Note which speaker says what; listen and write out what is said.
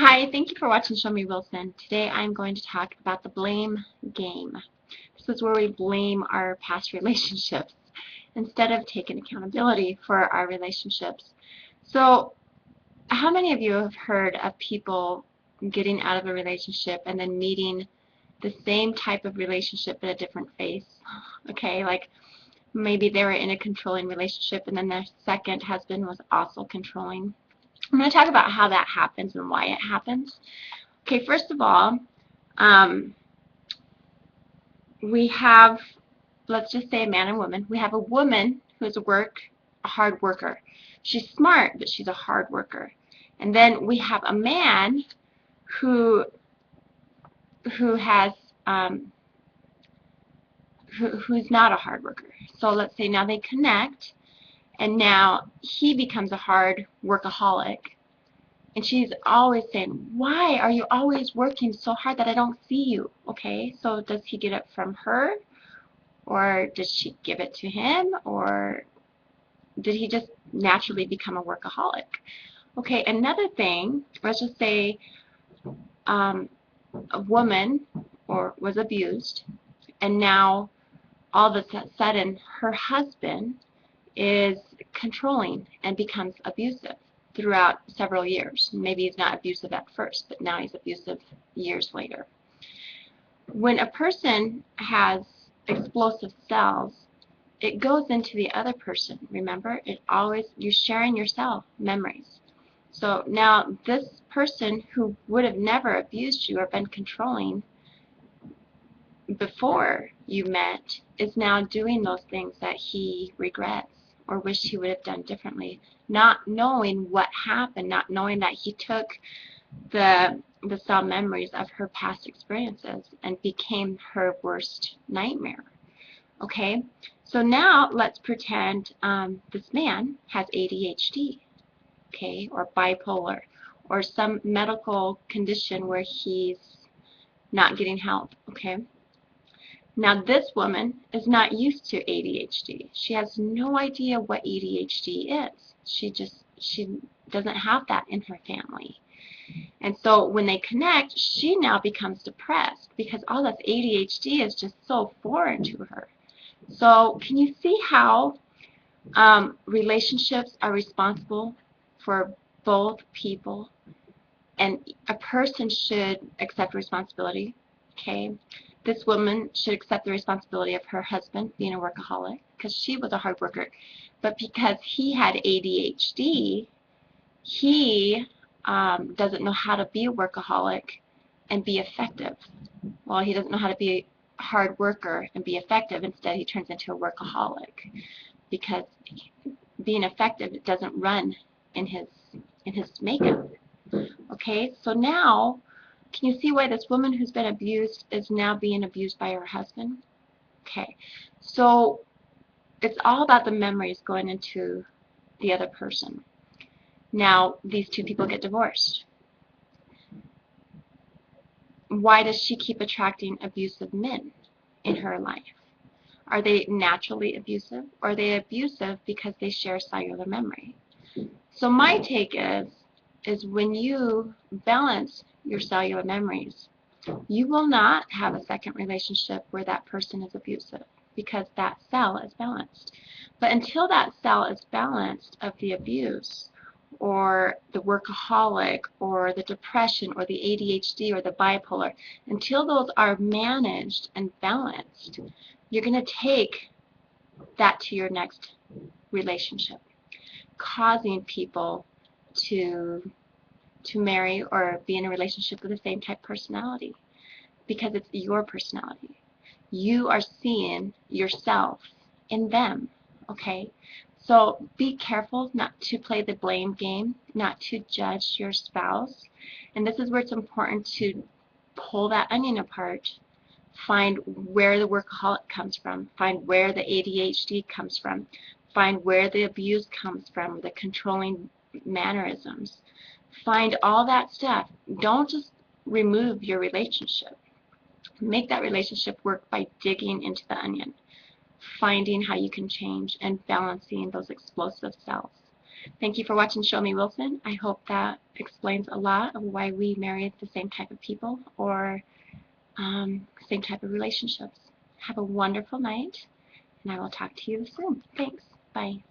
Speaker 1: Hi, thank you for watching Show Me Wilson. Today I'm going to talk about the blame game. This is where we blame our past relationships instead of taking accountability for our relationships. So, how many of you have heard of people getting out of a relationship and then meeting the same type of relationship but a different face? Okay, like maybe they were in a controlling relationship and then their second husband was also controlling. I'm going to talk about how that happens and why it happens. Okay, first of all, um, we have, let's just say a man and woman. We have a woman who's a hard worker. She's smart, but she's a hard worker. And then we have a man who who has who's not a hard worker. So let's say now they connect, and now he becomes a hard workaholic. And she's always saying, why are you always working so hard that I don't see you? Okay, so does he get it from her? Or did she give it to him? Or did he just naturally become a workaholic? Okay, another thing, let's just say um, a woman was abused, and now all of a sudden her husband is controlling and becomes abusive throughout several years. Maybe he's not abusive at first, but now he's abusive years later. When a person has explosive cells, it goes into the other person. Remember, you're sharing yourself memories. So now this person who would have never abused you or been controlling before you met is now doing those things that he regrets or wished he would have done differently, not knowing what happened, not knowing that he took the cell memories of her past experiences and became her worst nightmare. Okay, so now let's pretend this man has ADHD, okay, or bipolar, or some medical condition where he's not getting help, okay. Now this woman is not used to ADHD. She has no idea what ADHD is. She doesn't have that in her family. And so when they connect, she now becomes depressed because all this ADHD is just so foreign to her. So can you see how relationships are responsible for both people, and a person should accept responsibility? Okay, this woman should accept the responsibility of her husband being a workaholic because she was a hard worker, but because he had ADHD, he doesn't know how to be a workaholic and be effective. Well, he doesn't know how to be a hard worker and be effective. Instead, he turns into a workaholic because being effective doesn't run in his makeup. Okay, so now can you see why this woman who's been abused is now being abused by her husband? Okay, so it's all about the memories going into the other person. Now these two people get divorced. Why does she keep attracting abusive men in her life? Are they naturally abusive, or are they abusive because they share cellular memory? So my take is when you balance your cellular memories, you will not have a second relationship where that person is abusive because that cell is balanced. But until that cell is balanced of the abuse or the workaholic or the depression or the ADHD or the bipolar, until those are managed and balanced, you're going to take that to your next relationship, causing people to marry or be in a relationship with the same type personality because it's your personality. You are seeing yourself in them, okay? So be careful not to play the blame game, not to judge your spouse. And this is where it's important to pull that onion apart, find where the workaholic comes from, find where the ADHD comes from, find where the abuse comes from, the controlling mannerisms. Find all that stuff. Don't just remove your relationship. Make that relationship work by digging into the onion, finding how you can change and balancing those explosive cells. Thank you for watching Show Me Wilson. I hope that explains a lot of why we marry the same type of people or same type of relationships. Have a wonderful night, and I will talk to you soon. Thanks. Bye.